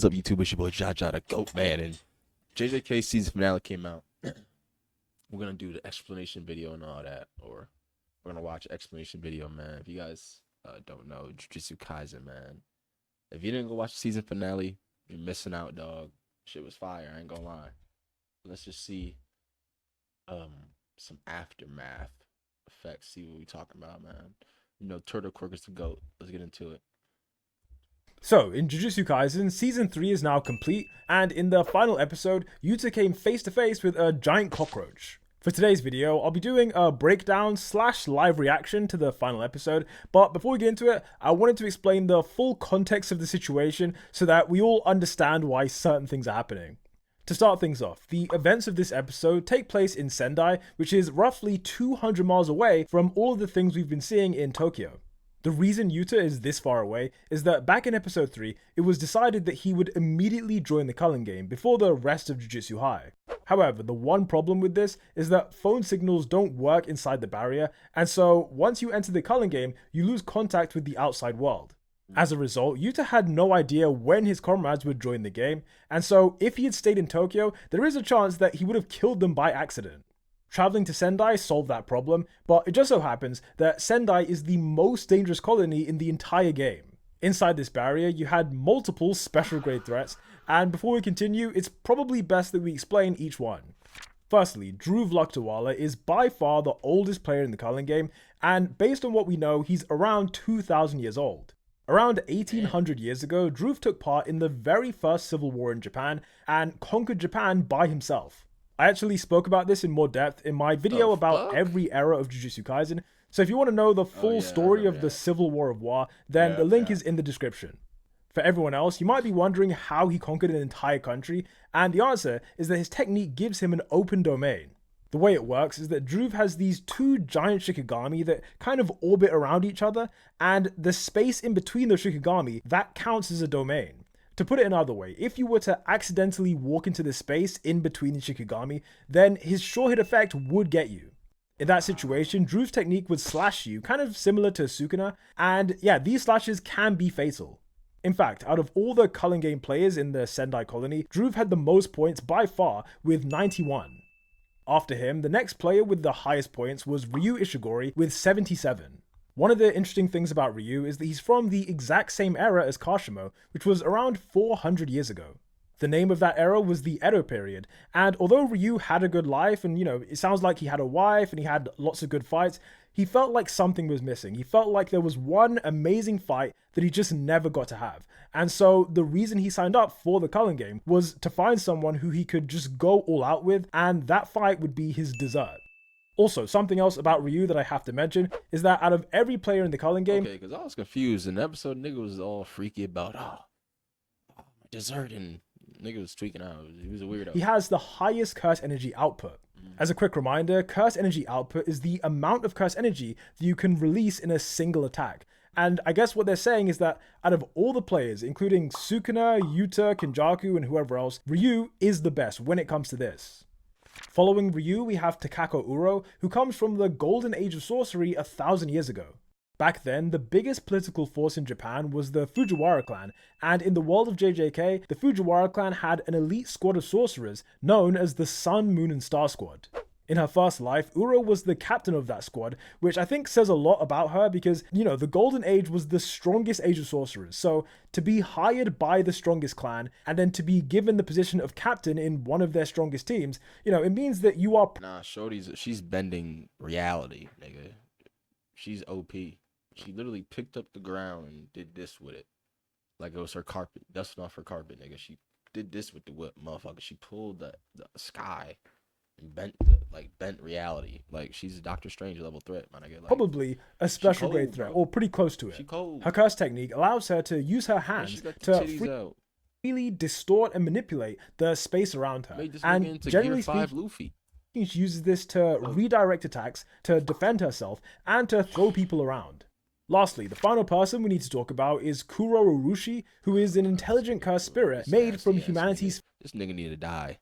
What's up, YouTube? It's your boy JJK the GOAT man, and JJK season finale came out. We're gonna do the explanation video and all that, or we're gonna watch explanation video, man. If you guys don't know JJK Kaisen, man, if you didn't go watch the season finale, you're missing out, dog. Shit was fire. I ain't gonna lie. Let's just see some aftermath effects. See what we talking about, man. You know, Turtle Quirk is the GOAT. Let's get into it. So, in JJK Kaisen, Season 3 is now complete, and in the final episode, Yuta came face to face with a giant cockroach. For today's video, I'll be doing a breakdown / live reaction to the final episode, but before we get into it, I wanted to explain the full context of the situation so that we all understand why certain things are happening. To start things off, the events of this episode take place in Sendai, which is roughly 200 miles away from all of the things we've been seeing in Tokyo. The reason Yuta is this far away is that back in episode 3, it was decided that he would immediately join the Culling game before the rest of Jujutsu High. However, the one problem with this is that phone signals don't work inside the barrier, and so once you enter the Culling game, you lose contact with the outside world. As a result, Yuta had no idea when his comrades would join the game, and so if he had stayed in Tokyo, there is a chance that he would have killed them by accident. Traveling to Sendai solved that problem, but it just so happens that Sendai is the most dangerous colony in the entire game. Inside this barrier, you had multiple special grade threats, and before we continue, it's probably best that we explain each one. Firstly, Dhruv Lakdawala is by far the oldest player in the Culling game, and based on what we know, he's around 2,000 years old. Around 1800 years ago, Dhruv took part in the very first civil war in Japan, and conquered Japan by himself. I actually spoke about this in more depth in my video about every era of JJK Kaisen, so if you want to know the full story of the Civil War of Wa, then the link is in the description. For everyone else, you might be wondering how he conquered an entire country, and the answer is that his technique gives him an open domain. The way it works is that Dhruv has these two giant Shikigami that kind of orbit around each other, and the space in between those Shikigami, that counts as a domain. To put it another way, if you were to accidentally walk into the space in between the Shikigami, then his sure hit effect would get you. In that situation, Dhruv's technique would slash you, kind of similar to Sukuna, and yeah, these slashes can be fatal. In fact, out of all the Culling game players in the Sendai colony, Dhruv had the most points by far with 91. After him, the next player with the highest points was Ryu Ishigori with 77. One of the interesting things about Ryu is that he's from the exact same era as Kashimo, which was around 400 years ago. The name of that era was the Edo period, and although Ryu had a good life and, it sounds like he had a wife and he had lots of good fights, he felt like something was missing. He felt like there was one amazing fight that he just never got to have. And so the reason he signed up for the Culling game was to find someone who he could just go all out with, and that fight would be his dessert. Also, something else about Ryu that I have to mention is that out of every player in the Culling game... Okay, because I was confused. In the episode, nigga was all freaky about, my dessert, and nigga was tweaking out. He was a weirdo. He has the highest curse energy output. As a quick reminder, curse energy output is the amount of curse energy that you can release in a single attack. And I guess what they're saying is that out of all the players, including Sukuna, Yuta, Kenjaku, and whoever else, Ryu is the best when it comes to this. Following Ryu, we have Takako Uro, who comes from the golden age of sorcery 1,000 years ago. Back then, the biggest political force in Japan was the Fujiwara clan, and in the world of JJK, the Fujiwara clan had an elite squad of sorcerers known as the Sun, Moon, and Star Squad. In her first life, Uro was the captain of that squad, which I think says a lot about her because, the Golden Age was the strongest age of sorcerers, so to be hired by the strongest clan, and then to be given the position of captain in one of their strongest teams, it means that you are... Nah, she's bending reality, nigga. She's OP. She literally picked up the ground and did this with it. Like it was her carpet, dusting off her carpet, nigga. She did this with the whip, motherfucker. She pulled the sky and bent reality. Like she's a Doctor Strange level threat, man. I get like probably a special grade threat, or pretty close to it. She cold. Her curse technique allows her to use her hands to freely distort and manipulate the space around her. And generally speaking, she uses this to redirect attacks, to defend herself, and to throw people around. Lastly, the final person we need to talk about is Kuro Urushi, who is an intelligent cursed spirit made from humanity's... This nigga need to die.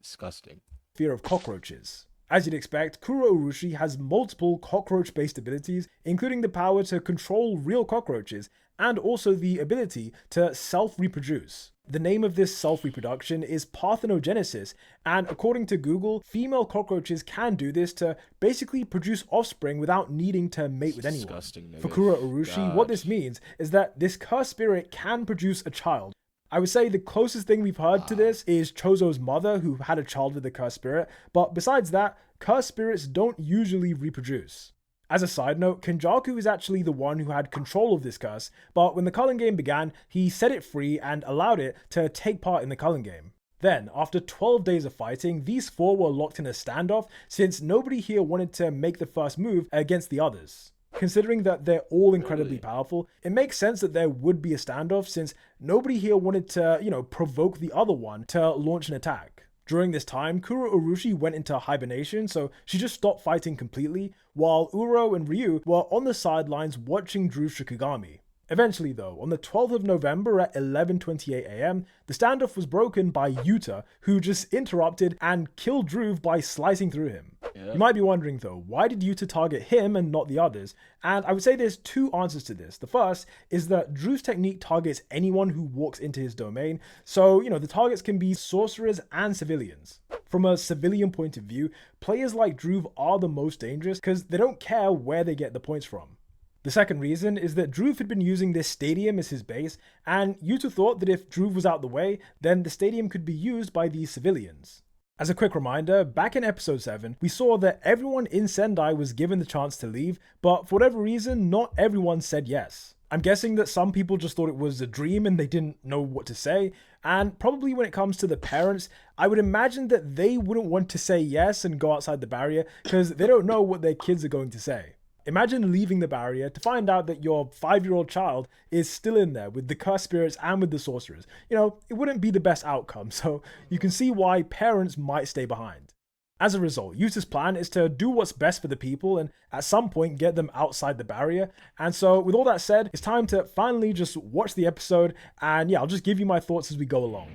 Disgusting. ...fear of cockroaches. As you'd expect, Kuro Urushi has multiple cockroach-based abilities, including the power to control real cockroaches, and also the ability to self-reproduce. The name of this self-reproduction is parthenogenesis, and according to Google, female cockroaches can do this to basically produce offspring without needing to mate with anyone. Disgusting, nigga. For Kura Urushi, what this means is that this cursed spirit can produce a child. I would say the closest thing we've heard to this is Chozo's mother, who had a child with the cursed spirit, but besides that, cursed spirits don't usually reproduce. As a side note, Kenjaku is actually the one who had control of this curse, but when the culling game began, he set it free and allowed it to take part in the culling game. Then, after 12 days of fighting, these four were locked in a standoff since nobody here wanted to make the first move against the others. Considering that they're all incredibly powerful, it makes sense that there would be a standoff since nobody here wanted to, provoke the other one to launch an attack. During this time, Kura Urushi went into hibernation, so she just stopped fighting completely, while Uro and Ryu were on the sidelines watching Drew's Shikigami. Eventually though, on the 12th of November at 11:28 AM, the standoff was broken by Yuta, who just interrupted and killed Drew by slicing through him. You might be wondering though, why did Yuta target him and not the others? And I would say there's two answers to this. The first is that Drew's technique targets anyone who walks into his domain, so the targets can be sorcerers and civilians. From a civilian point of view, players like Drew are the most dangerous because they don't care where they get the points from. The second reason is that Drew had been using this stadium as his base, and Yuta thought that if Drew was out the way, then the stadium could be used by these civilians. As a quick reminder, back in episode 7, we saw that everyone in Sendai was given the chance to leave, but for whatever reason, not everyone said yes. I'm guessing that some people just thought it was a dream and they didn't know what to say, and probably when it comes to the parents, I would imagine that they wouldn't want to say yes and go outside the barrier because they don't know what their kids are going to say. Imagine leaving the barrier to find out that your 5-year-old child is still in there with the cursed spirits and with the sorcerers. It wouldn't be the best outcome, so you can see why parents might stay behind. As a result, Yuta's plan is to do what's best for the people and at some point get them outside the barrier. And so with all that said, it's time to finally just watch the episode, and I'll just give you my thoughts as we go along.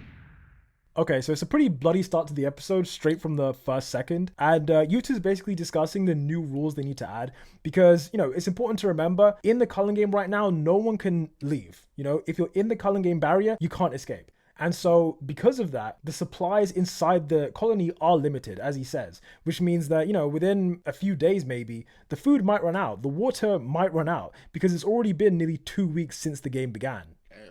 Okay, so it's a pretty bloody start to the episode, straight from the first second. And Yuta's basically discussing the new rules they need to add because, it's important to remember, in the culling game right now, no one can leave. If you're in the culling game barrier, you can't escape. And so because of that, the supplies inside the colony are limited, as he says, which means that, within a few days maybe, the food might run out, the water might run out, because it's already been nearly 2 weeks since the game began.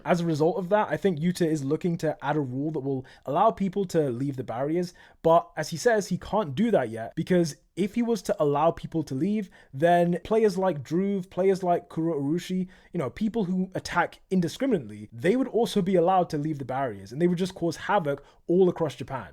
As a result of that, I think Yuta is looking to add a rule that will allow people to leave the barriers, but as he says, he can't do that yet, because if he was to allow people to leave, then players like Drew, players like Kura Urushi, people who attack indiscriminately, they would also be allowed to leave the barriers, and they would just cause havoc all across Japan.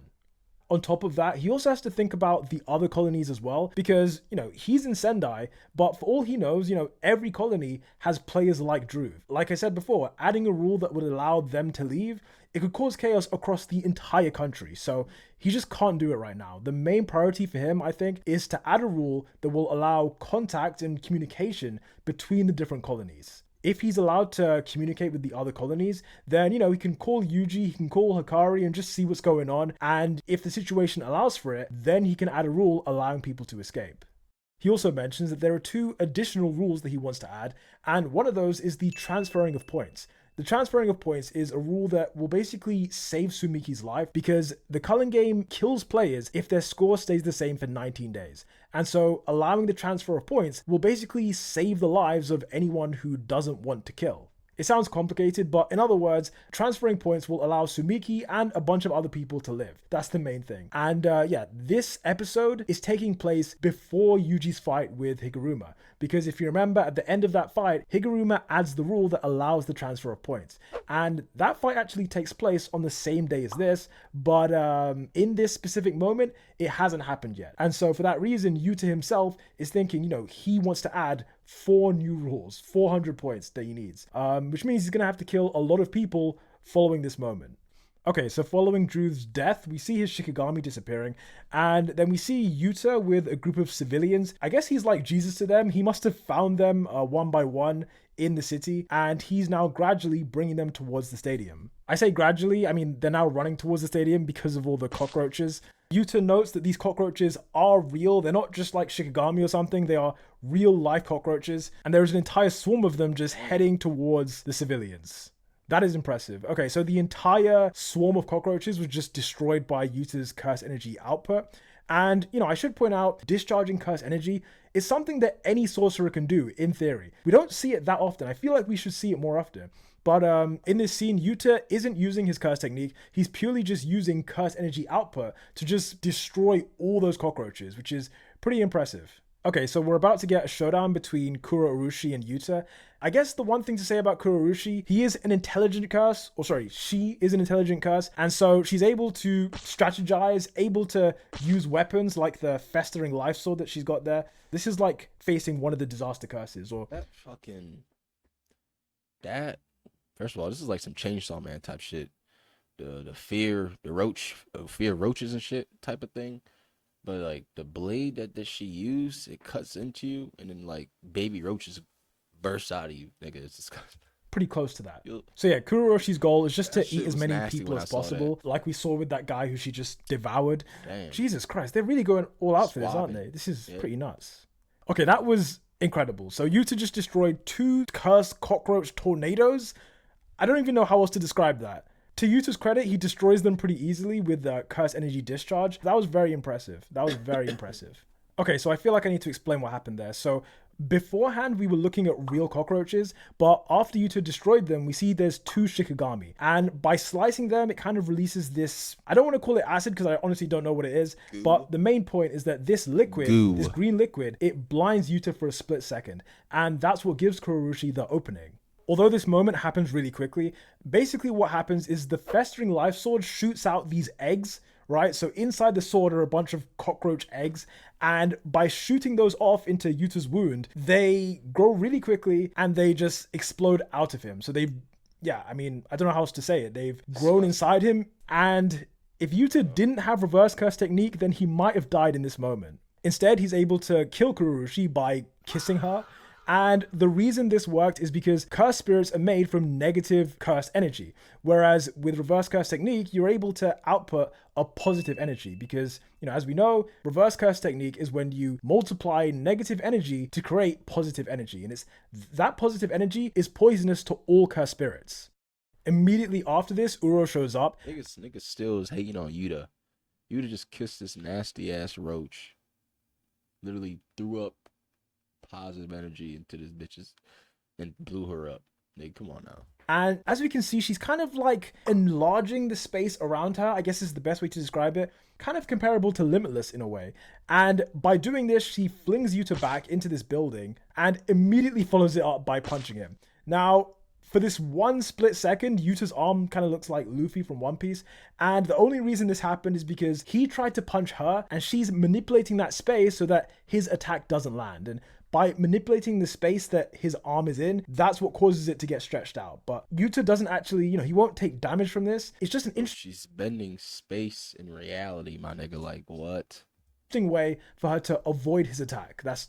On top of that, he also has to think about the other colonies as well, because, he's in Sendai, but for all he knows, every colony has players like Drew. Like I said before, adding a rule that would allow them to leave, it could cause chaos across the entire country, so he just can't do it right now. The main priority for him, I think, is to add a rule that will allow contact and communication between the different colonies. If he's allowed to communicate with the other colonies, then, he can call Yuji, he can call Hikari and just see what's going on. And if the situation allows for it, then he can add a rule allowing people to escape. He also mentions that there are 2 additional rules that he wants to add, and one of those is the transferring of points. The transferring of points is a rule that will basically save Sumiki's life because the culling game kills players if their score stays the same for 19 days. And so allowing the transfer of points will basically save the lives of anyone who doesn't want to kill. It sounds complicated, but in other words, transferring points will allow Sumiki and a bunch of other people to live. That's the main thing. And this episode is taking place before Yuji's fight with Higuruma. Because if you remember, at the end of that fight, Higuruma adds the rule that allows the transfer of points. And that fight actually takes place on the same day as this, but in this specific moment, it hasn't happened yet. And so for that reason, Yuta himself is thinking, he wants to add 4 new rules, 400 points that he needs, which means he's going to have to kill a lot of people following this moment. Okay, so following Drew's death, we see his Shikigami disappearing, and then we see Yuta with a group of civilians. I guess he's like Jesus to them. He must have found them one by one in the city, and he's now gradually bringing them towards the stadium. I say gradually, I mean they're now running towards the stadium because of all the cockroaches. Yuta notes that these cockroaches are real. They're not just like Shikigami or something. They are real life cockroaches, and there's an entire swarm of them just heading towards the civilians. That is impressive. Okay, so the entire swarm of cockroaches was just destroyed by Yuta's curse energy output. And, you know, I should point out, discharging curse energy is something that any sorcerer can do, in theory. We don't see it that often. I feel like we should see it more often. But in this scene, Yuta isn't using his curse technique. He's purely just using curse energy output to just destroy all those cockroaches, which is pretty impressive. Okay, so we're about to get a showdown between Kuro Urushi and Yuta. I guess the one thing to say about Kuro Urushi, he is an intelligent curse, or sorry, she is an intelligent curse, and so she's able to strategize, able to use weapons like the festering life sword that she's got there. This is like facing one of the disaster curses, or that. First of all, this is like some Chainsaw Man type shit. The fear of roaches and shit type of thing. But like the blade that she used, it cuts into you, and then like baby roaches burst out of you, nigga. It's disgusting. Pretty close to that. So yeah, Kuro Urushi's goal is just to eat as many people as possible, like we saw with that guy who she just devoured. Damn. Jesus Christ, they're really going all out for this, aren't they? This is pretty nuts. Okay, that was incredible. So Yuta just destroyed 2 cursed cockroach tornadoes. I don't even know how else to describe that. To Yuta's credit, he destroys them pretty easily with the curse energy discharge. That was very impressive. Impressive. Okay, so I feel like I need to explain what happened there. So beforehand, we were looking at real cockroaches, but after Yuta destroyed them, we see there's 2 Shikigami. And by slicing them, it kind of releases this, I don't want to call it acid because I honestly don't know what it is, but the main point is that this liquid, this green liquid, it blinds Yuta for a split second. And that's what gives Kuro Urushi the opening. Although this moment happens really quickly, basically what happens is the festering life sword shoots out these eggs, right? So inside the sword are a bunch of cockroach eggs, and by shooting those off into Yuta's wound, they grow really quickly and they just explode out of him. So I don't know how else to say it. They've grown inside him, and if Yuta didn't have reverse curse technique, then he might have died in this moment. Instead, he's able to kill Kuro Urushi by kissing her. And the reason this worked is because cursed spirits are made from negative cursed energy. Whereas with reverse curse technique, you're able to output a positive energy because, you know, as we know, reverse curse technique is when you multiply negative energy to create positive energy. And that positive energy is poisonous to all cursed spirits. Immediately after this, Uro shows up. Niggas still is hating on Yuta. Yuta just kissed this nasty ass roach. Literally threw up positive energy into this bitches and blew her up. Nigga, come on now. And as we can see, she's kind of like enlarging the space around her, I guess is the best way to describe it. Kind of comparable to Limitless in a way. And by doing this, she flings Yuta back into this building and immediately follows it up by punching him. Now, for this one split second, Yuta's arm kind of looks like Luffy from One Piece. And the only reason this happened is because he tried to punch her and she's manipulating that space so that his attack doesn't land. And by manipulating the space that his arm is in, that's what causes it to get stretched out. But Yuta doesn't actually, he won't take damage from this. It's just an interesting... She's bending space in reality, my nigga. Like, what? Interesting way for her to avoid his attack. That's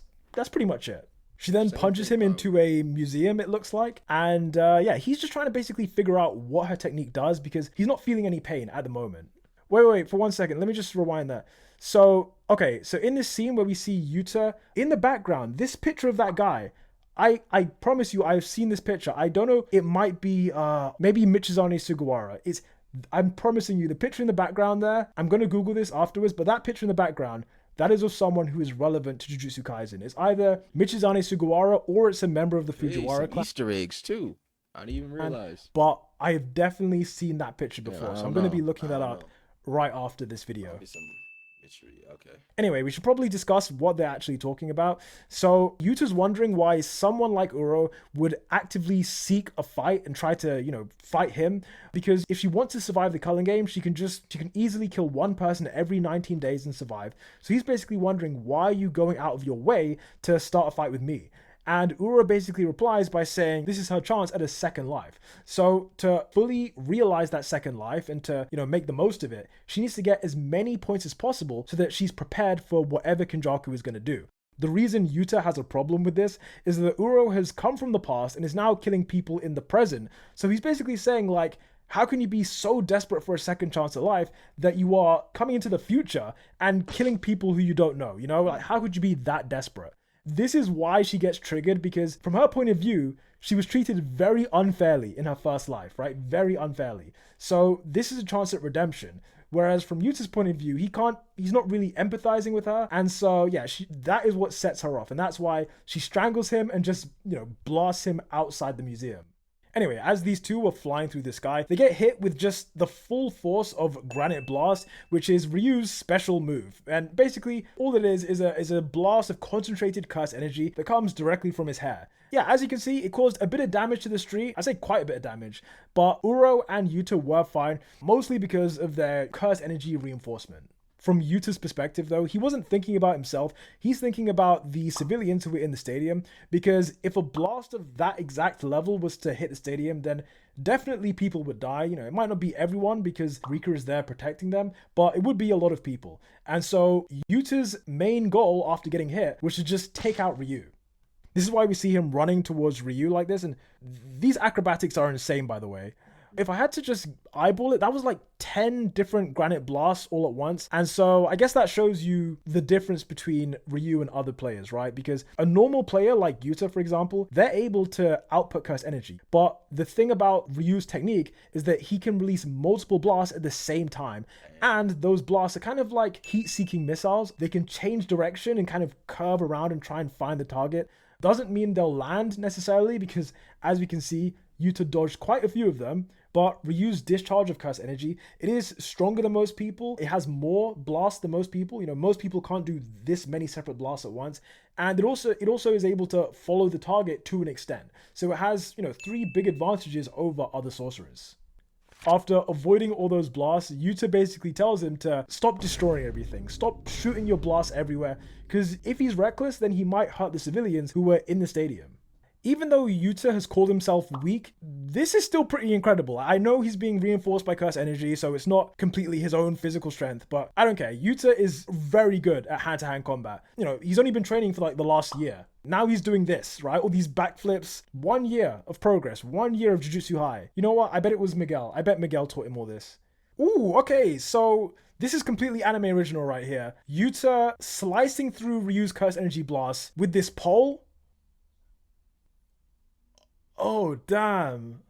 pretty much it. She then punches him into a museum, it looks like. And he's just trying to basically figure out what her technique does because he's not feeling any pain at the moment. Wait, for 1 second. Let me just rewind that. So in this scene where we see Yuta, in the background, this picture of that guy, I promise you, I've seen this picture. I don't know, it might be, maybe Michizane Sugawara. I'm promising you, the picture in the background there, I'm going to Google this afterwards, but that picture in the background, that is of someone who is relevant to Jujutsu Kaisen. It's either Michizane Sugawara or it's a member of the Fujiwara clan. Easter eggs too. I didn't even realize. But I have definitely seen that picture before, so I'm going to be looking that up right after this video. Okay. Anyway, we should probably discuss what they're actually talking about. So Yuta's wondering why someone like Uro would actively seek a fight and try to, fight him. Because if she wants to survive the culling game, she can easily kill one person every 19 days and survive. So he's basically wondering, why are you going out of your way to start a fight with me? And Uro basically replies by saying this is her chance at a second life. So to fully realize that second life and to, make the most of it, she needs to get as many points as possible so that she's prepared for whatever Kenjaku is going to do. The reason Yuta has a problem with this is that Uro has come from the past and is now killing people in the present. So he's basically saying, like, how can you be so desperate for a second chance at life that you are coming into the future and killing people who you don't know? Like, how could you be that desperate? This is why she gets triggered, because from her point of view, She was treated very unfairly in her first life, right? Very unfairly. So this is a chance at redemption. Whereas from Yuta's point of view, he's not really empathizing with her. And so, yeah, that is what sets her off. And that's why she strangles him and just, blasts him outside the museum. Anyway, as these two were flying through the sky, they get hit with just the full force of Granite Blast, which is Ryu's special move. And basically, all it is a blast of concentrated curse energy that comes directly from his hair. Yeah, as you can see, it caused a bit of damage to the street. I say quite a bit of damage, but Uro and Yuta were fine, mostly because of their curse energy reinforcement. From Yuta's perspective, though, he wasn't thinking about himself. He's thinking about the civilians who were in the stadium, because if a blast of that exact level was to hit the stadium, then definitely people would die. It might not be everyone because Rika is there protecting them, but it would be a lot of people. And so Yuta's main goal after getting hit was to just take out Ryu. This is why we see him running towards Ryu like this, and these acrobatics are insane, by the way. If I had to just eyeball it, that was like 10 different granite blasts all at once. And so I guess that shows you the difference between Ryu and other players, right? Because a normal player like Yuta, for example, they're able to output curse energy. But the thing about Ryu's technique is that he can release multiple blasts at the same time. And those blasts are kind of like heat-seeking missiles. They can change direction and kind of curve around and try and find the target. Doesn't mean they'll land necessarily, because as we can see, Yuta dodged quite a few of them, but Ryu's discharge of curse energy, it is stronger than most people. It has more blasts than most people. Most people can't do this many separate blasts at once. And it also is able to follow the target to an extent. So it has, 3 big advantages over other sorcerers. After avoiding all those blasts, Yuta basically tells him to stop destroying everything. Stop shooting your blasts everywhere, because if he's reckless, then he might hurt the civilians who were in the stadium. Even though Yuta has called himself weak, this is still pretty incredible. I know he's being reinforced by curse energy, so it's not completely his own physical strength, but I don't care. Yuta is very good at hand-to-hand combat. He's only been training for like the last year. Now he's doing this, right? All these backflips. 1 year of progress, 1 year of Jujutsu High. You know what? I bet it was Miguel. I bet Miguel taught him all this. Ooh, okay, so this is completely anime original right here. Yuta slicing through Ryu's curse energy blast with this pole. Oh, damn.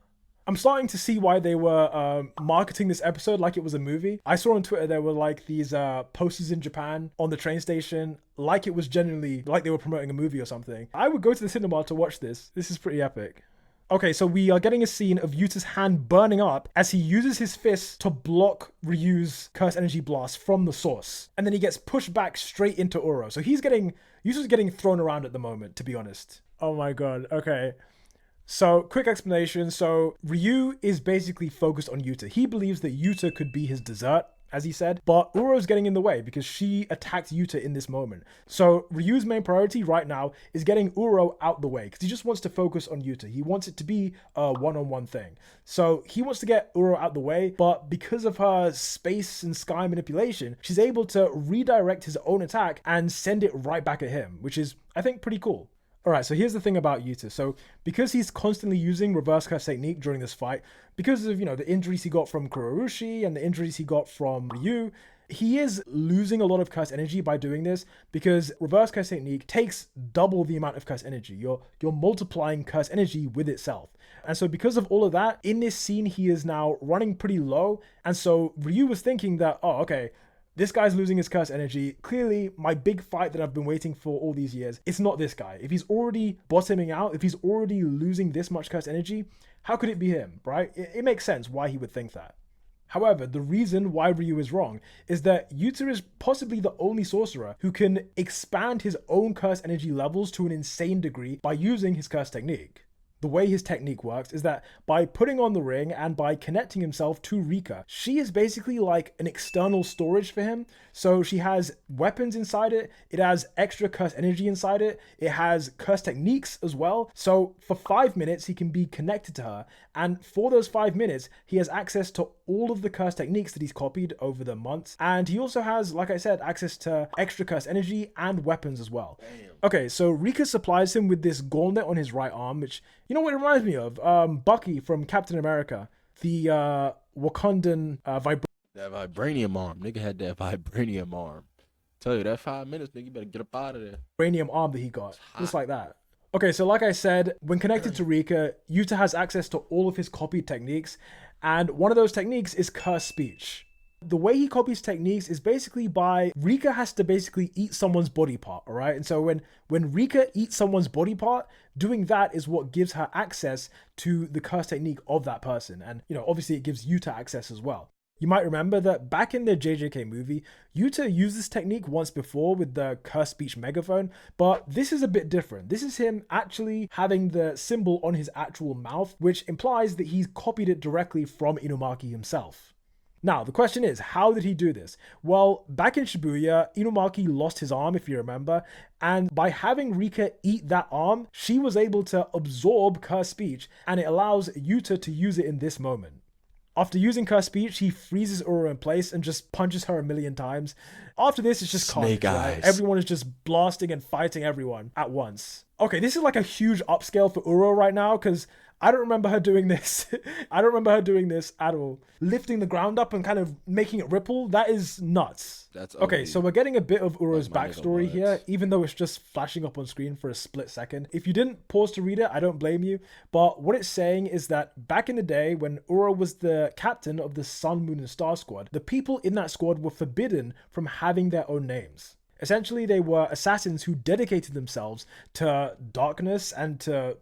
I'm starting to see why they were marketing this episode like it was a movie. I saw on Twitter there were like these posters in Japan on the train station, like it was genuinely like they were promoting a movie or something. I would go to the cinema to watch this. This is pretty epic. Okay, so we are getting a scene of Yuta's hand burning up as he uses his fist to block Ryu's curse energy blast from the source. And then he gets pushed back straight into Uro. So Yuta's getting thrown around at the moment, to be honest. Oh my god, okay. So, quick explanation. So, Ryu is basically focused on Yuta. He believes that Yuta could be his dessert, as he said, but Uro's getting in the way because she attacked Yuta in this moment. So, Ryu's main priority right now is getting Uro out the way because he just wants to focus on Yuta. He wants it to be a one-on-one thing. So, he wants to get Uro out the way, but because of her space and sky manipulation, she's able to redirect his own attack and send it right back at him, which is, I think, pretty cool. Alright, so here's the thing about Yuta. So, because he's constantly using reverse curse technique during this fight, because of, the injuries he got from Kurorushi and the injuries he got from Ryu, he is losing a lot of curse energy by doing this because reverse curse technique takes double the amount of curse energy. You're multiplying curse energy with itself. And so because of all of that, in this scene, he is now running pretty low. And so Ryu was thinking that, oh, okay, this guy's losing his curse energy. Clearly, my big fight that I've been waiting for all these years, it's not this guy. If he's already bottoming out, if he's already losing this much curse energy, how could it be him, right? It makes sense why he would think that. However, the reason why Ryu is wrong is that Yuta is possibly the only sorcerer who can expand his own curse energy levels to an insane degree by using his curse technique. The way his technique works is that by putting on the ring and by connecting himself to Rika, she is basically like an external storage for him. So she has weapons inside it, it has extra curse energy inside it, it has curse techniques as well. So for 5 minutes, he can be connected to her. And for those 5 minutes, he has access to all of the curse techniques that he's copied over the months. And he also has, like I said, access to extra curse energy and weapons as well. Damn. Okay, so Rika supplies him with this gauntlet on his right arm, which, you know what it reminds me of? Bucky from Captain America. The Wakandan that vibranium arm. Nigga had that vibranium arm. Tell you, that 5 minutes, nigga, you better get up out of there. Vibranium arm that he got. Just like that. Okay, so like I said, when connected to Rika, Yuta has access to all of his copied techniques, and one of those techniques is cursed speech. The way he copies techniques is basically by Rika has to basically eat someone's body part, all right? And so when Rika eats someone's body part, doing that is what gives her access to the curse technique of that person. And, obviously it gives Yuta access as well. You might remember that back in the JJK movie, Yuta used this technique once before with the cursed speech megaphone, but this is a bit different. This is him actually having the symbol on his actual mouth, which implies that he's copied it directly from Inumaki himself. Now, the question is, how did he do this? Well, back in Shibuya, Inumaki lost his arm, if you remember, and by having Rika eat that arm, she was able to absorb cursed speech, and it allows Yuta to use it in this moment. After using cursed speech, he freezes Uro in place and just punches her a million times. After this, it's just carnage, right? Everyone is just blasting and fighting everyone at once. Okay, this is like a huge upscale for Uro right now, because I don't remember her doing this. I don't remember her doing this at all. Lifting the ground up and kind of making it ripple, that is nuts. That's okay, so we're getting a bit of Uro's backstory here, even though it's just flashing up on screen for a split second. If you didn't pause to read it, I don't blame you. But what it's saying is that back in the day, when Uro was the captain of the Sun, Moon, and Star Squad, the people in that squad were forbidden from having their own names. Essentially, they were assassins who dedicated themselves to darkness and to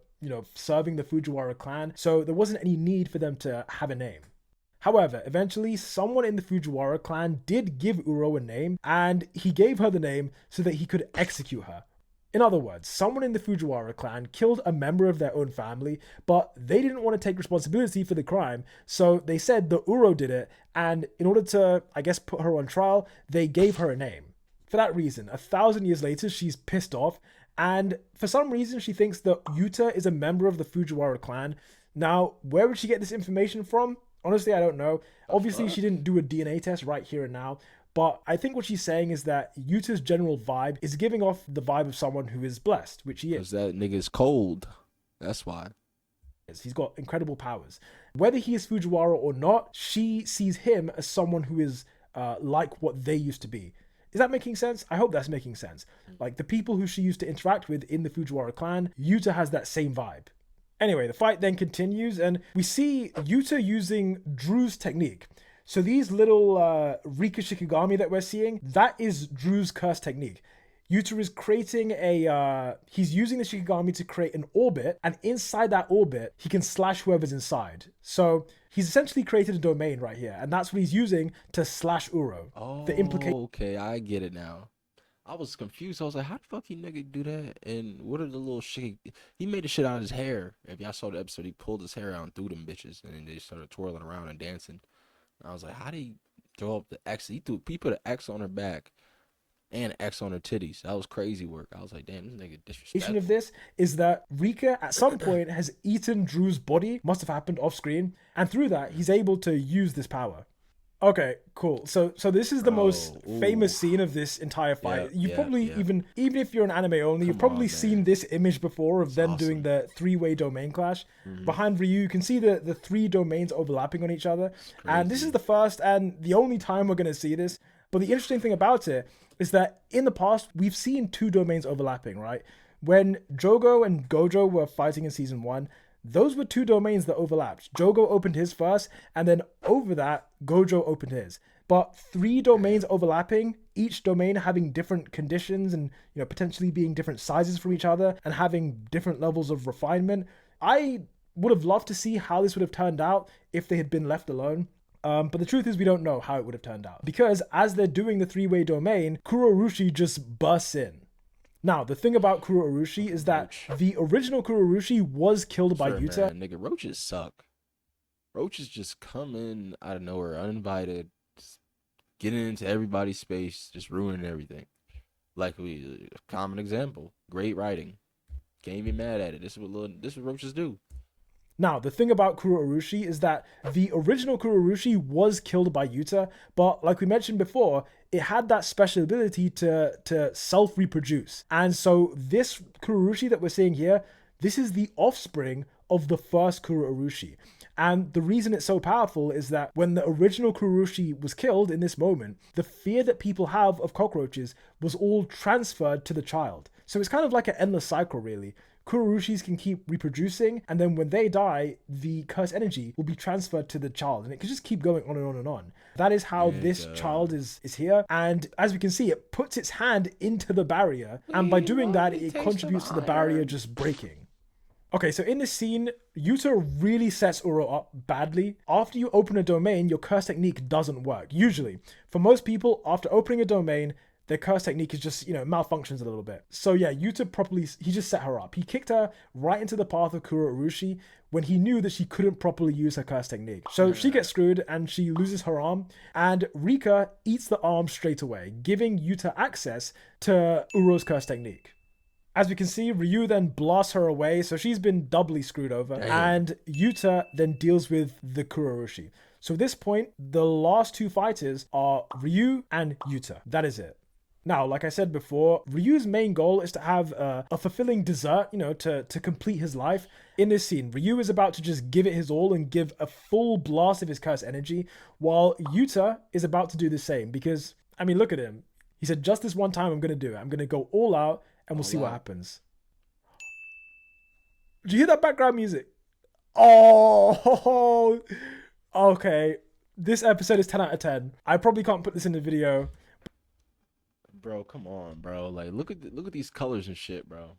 serving the Fujiwara clan, so there wasn't any need for them to have a name. However, eventually, someone in the Fujiwara clan did give Uro a name, and he gave her the name so that he could execute her. In other words, someone in the Fujiwara clan killed a member of their own family, but they didn't want to take responsibility for the crime, so they said that Uro did it, and in order to, put her on trial, they gave her a name. For that reason, 1,000 years later, she's pissed off, and for some reason, she thinks that Yuta is a member of the Fujiwara clan. Now, where would she get this information from? Honestly, I don't know. Obviously, she didn't do a DNA test right here and now, but I think what she's saying is that Yuta's general vibe is giving off the vibe of someone who is blessed, which he is. Because that nigga's cold. That's why. He's got incredible powers. Whether he is Fujiwara or not, she sees him as someone who is like what they used to be. Is that making sense? I hope that's making sense. Like the people who she used to interact with in the Fujiwara clan, Yuta has that same vibe. Anyway, the fight then continues and we see Yuta using Drew's technique. So these little Rika Shikigami that we're seeing, that is Drew's curse technique. Yuta is creating he's using the Shikigami to create an orbit, and inside that orbit, he can slash whoever's inside. So he's essentially created a domain right here, and that's what he's using to slash Uro. Oh, okay, I get it now. I was confused. I was like, how the fuck he nigga do that? And what are the little shit? He made the shit out of his hair. If y'all saw the episode, he pulled his hair out and threw them bitches, and then they started twirling around and dancing. And I was like, how did he throw up the X? He put an X on her back and X on her titties. That was crazy work. I was like, damn, this nigga disrespectful. Of this is that Rika at some point has eaten Drew's body, must have happened off screen, and through that he's able to use this power. Okay, cool. So this is the most famous scene of this entire fight. Even if you're an anime only, you've probably seen this image before of them doing the three-way domain clash. Mm-hmm. Behind Ryu, you can see the three domains overlapping on each other. And this is the first and the only time we're going to see this. But the interesting thing about it is that in the past, we've seen two domains overlapping, right? When Jogo and Gojo were fighting in season 1, those were two domains that overlapped. Jogo opened his first, and then over that, Gojo opened his. But three domains overlapping, each domain having different conditions and potentially being different sizes from each other and having different levels of refinement. I would have loved to see how this would have turned out if they had been left alone. But the truth is we don't know how it would have turned out. Because as they're doing the three-way domain, Kurourushi just busts in. Now, the thing about Kurourushi is that the original Kurourushi was killed by Yuta. Man, nigga, roaches suck. Roaches just come in out of nowhere, uninvited, just getting into everybody's space, just ruining everything. Like a common example, great writing. Can't be mad at it. This is what roaches do. Now, the thing about Kurourushi is that the original Kurourushi was killed by Yuta, but like we mentioned before, it had that special ability to self-reproduce. And so this Kurourushi that we're seeing here, this is the offspring of the first Kurourushi. And the reason it's so powerful is that when the original Kurourushi was killed in this moment, the fear that people have of cockroaches was all transferred to the child. So it's kind of like an endless cycle, really. Kurorushis can keep reproducing, and then when they die, the cursed energy will be transferred to the child, and it can just keep going on and on and on. That is how this child is here, and as we can see, it puts its hand into the barrier, and by doing that, it contributes to the barrier just breaking. Okay, so in this scene, Yuta really sets Uro up badly. After you open a domain, your curse technique doesn't work. Usually, for most people, after opening a domain, their curse technique is just, malfunctions a little bit. So yeah, Yuta he just set her up. He kicked her right into the path of Kurorushi when he knew that she couldn't properly use her curse technique. So she gets screwed and she loses her arm, and Rika eats the arm straight away, giving Yuta access to Uro's curse technique. As we can see, Ryu then blasts her away, so she's been doubly screwed over. Damn. And Yuta then deals with the Kurorushi. So at this point, the last two fighters are Ryu and Yuta. That is it. Now, like I said before, Ryu's main goal is to have a fulfilling dessert, to complete his life. In this scene, Ryu is about to just give it his all and give a full blast of his curse energy, while Yuta is about to do the same because, look at him. He said, just this one time, I'm going to do it. I'm going to go all out. And we'll see what happens. Did you hear that background music? Oh, okay. This episode is 10 out of 10. I probably can't put this in the video. Bro, come on, bro. Like, look at these colors and shit, bro.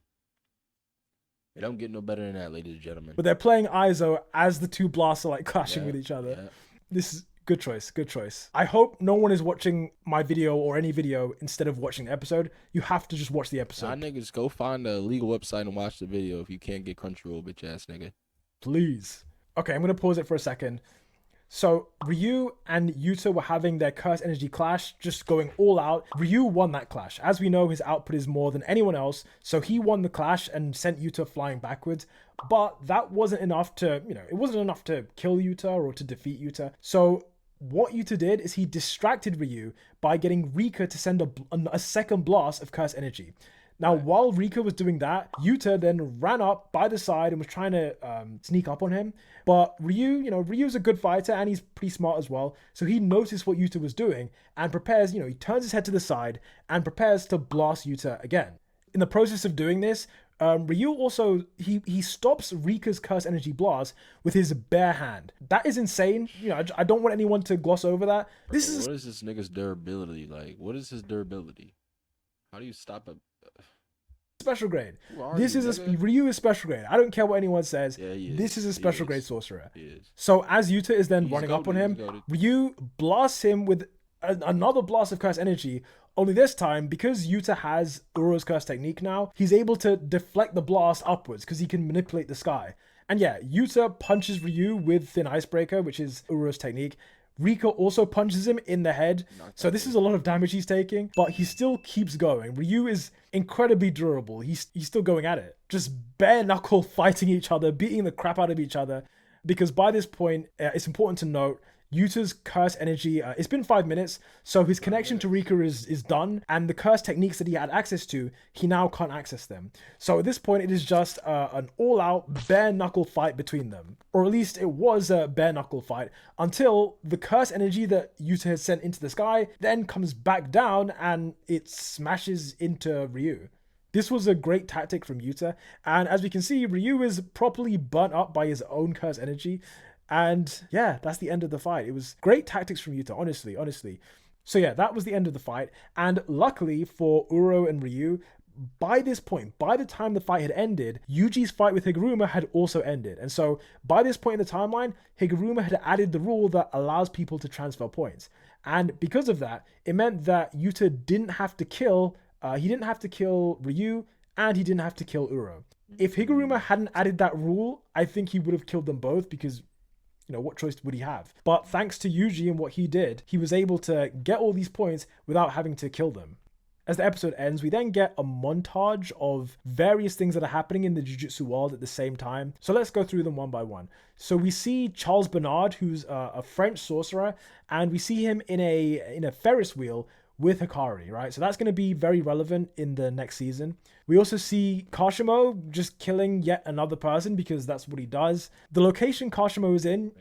They don't get no better than that, ladies and gentlemen. But they're playing ISO as the two blasts are clashing with each other. Yeah. This is good choice. Good choice. I hope no one is watching my video or any video instead of watching the episode. You have to just watch the episode. Nah, niggas, go find a legal website and watch the video if you can't get Crunchyroll, bitch ass nigga. Please. Okay, I'm going to pause it for a second. So Ryu and Yuta were having their curse energy clash, just going all out. Ryu won that clash. As we know, his output is more than anyone else, so he won the clash and sent Yuta flying backwards. But that wasn't enough to, it wasn't enough to kill Yuta or to defeat Yuta. So what Yuta did is he distracted Ryu by getting Rika to send a second blast of curse energy. Now, while Rika was doing that, Yuta then ran up by the side and was trying to sneak up on him. But Ryu, Ryu's a good fighter and he's pretty smart as well. So he noticed what Yuta was doing and prepares, he turns his head to the side and prepares to blast Yuta again. In the process of doing this, Ryu also, he stops Rika's curse energy blast with his bare hand. That is insane. I don't want anyone to gloss over that. What is this nigga's durability? Like, what is his durability? How do you stop a special grade? Ryu is special grade. I don't care what anyone says. Yeah, he is. This is a special grade sorcerer. He is. So as Yuta is then running up on him, Ryu blasts him with another blast of curse energy. Only this time, because Yuta has Uro's curse technique now, he's able to deflect the blast upwards because he can manipulate the sky. And yeah, Yuta punches Ryu with Thin Icebreaker, which is Uro's technique. Rika also punches him in the head. So this is a lot of damage he's taking, but he still keeps going. Ryu is incredibly durable. He's still going at it. Just bare knuckle fighting each other, beating the crap out of each other. Because by this point, it's important to note, Yuta's curse energy, it's been 5 minutes, so his connection to Rika is done, and the curse techniques that he had access to, he now can't access them. So at this point, it is just an all-out bare-knuckle fight between them. Or at least it was a bare-knuckle fight, until the curse energy that Yuta has sent into the sky then comes back down, and it smashes into Ryu. This was a great tactic from Yuta, and as we can see, Ryu is properly burnt up by his own curse energy. And yeah, that's the end of the fight. It was great tactics from Yuta, honestly. So yeah, that was the end of the fight. And luckily for Uro and Ryu, by this point, by the time the fight had ended, Yuji's fight with Higuruma had also ended. And so by this point in the timeline, Higuruma had added the rule that allows people to transfer points. And because of that, it meant that Yuta didn't have to kill, Ryu, and he didn't have to kill Uro. If Higuruma hadn't added that rule, I think he would have killed them both because what choice would he have? But thanks to Yuji and what he did, he was able to get all these points without having to kill them. As the episode ends, we then get a montage of various things that are happening in the Jujutsu world at the same time. So let's go through them one by one. So we see Charles Bernard, who's a French sorcerer, and we see him in a Ferris wheel with Hikari, right? So that's going to be very relevant in the next season. We also see Kashimo just killing yet another person because that's what he does. The location Kashimo is in,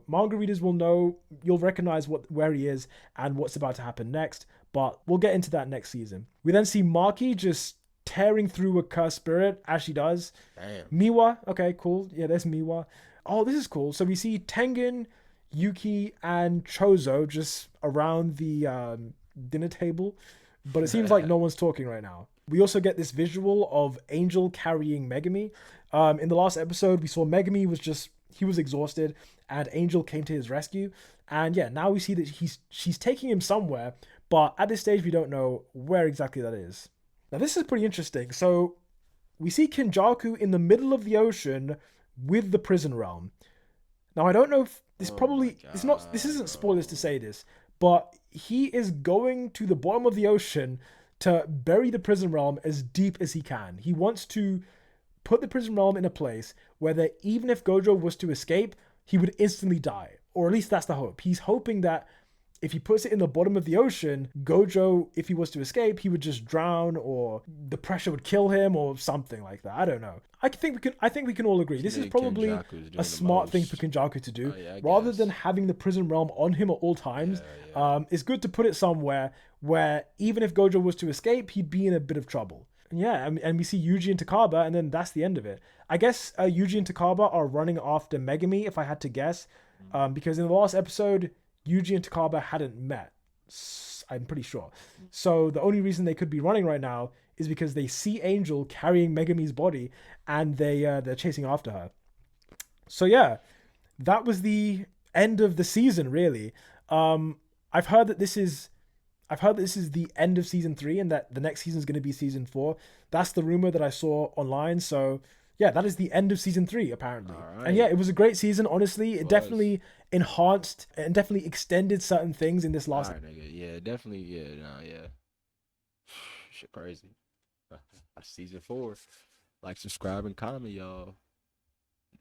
manga readers will know, you'll recognize where he is and what's about to happen next, but we'll get into that next season. We then see Maki just tearing through a cursed spirit as she does. Damn. Miwa, okay, cool. Yeah, there's Miwa. Oh, this is cool. So we see Tengen, Yuki, and Chozo just around the dinner table, but it seems like no one's talking right now. We also get this visual of Angel carrying Megami. In the last episode, we saw Megami he was exhausted, and Angel came to his rescue. And yeah, now we see that she's taking him somewhere, but at this stage we don't know where exactly that is. Now this is pretty interesting. So we see Kenjaku in the middle of the ocean with the prison realm. Now I don't know if this isn't spoilers to say this, but he is going to the bottom of the ocean to bury the prison realm as deep as he can. He wants to put the prison realm in a place where that even if Gojo was to escape, he would instantly die. Or at least that's the hope. He's hoping that if he puts it in the bottom of the ocean, Gojo, if he was to escape, he would just drown, or the pressure would kill him, or something like that. I don't know. I think we can all agree. This is probably a smart thing for Kenjaku to do. Rather than having the prison realm on him at all times, it's good to put it somewhere where even if Gojo was to escape, he'd be in a bit of trouble. Yeah, and we see Yuji and Takaba, and then that's the end of it. I guess Yuji and Takaba are running after Megami, if I had to guess, because in the last episode, Yuji and Takaba hadn't met. I'm pretty sure. So the only reason they could be running right now is because they see Angel carrying Megami's body, and they're chasing after her. So yeah, that was the end of the season, really. I've heard that this is the end of season 3 and that the next season is going to be season 4. That's the rumor that I saw online. So yeah, that is the end of season 3 apparently. Right. And yeah, it was a great season. Honestly, it definitely enhanced and definitely extended certain things in this last. Right, nigga. Yeah, definitely. Yeah, yeah. Shit, crazy. Season 4. Like, subscribe, and comment, y'all.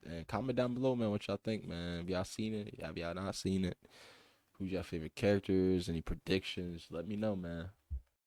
And comment down below, man, what y'all think, man. Have y'all seen it? Have y'all not seen it? Who's your favorite characters? Any predictions? Let me know, man.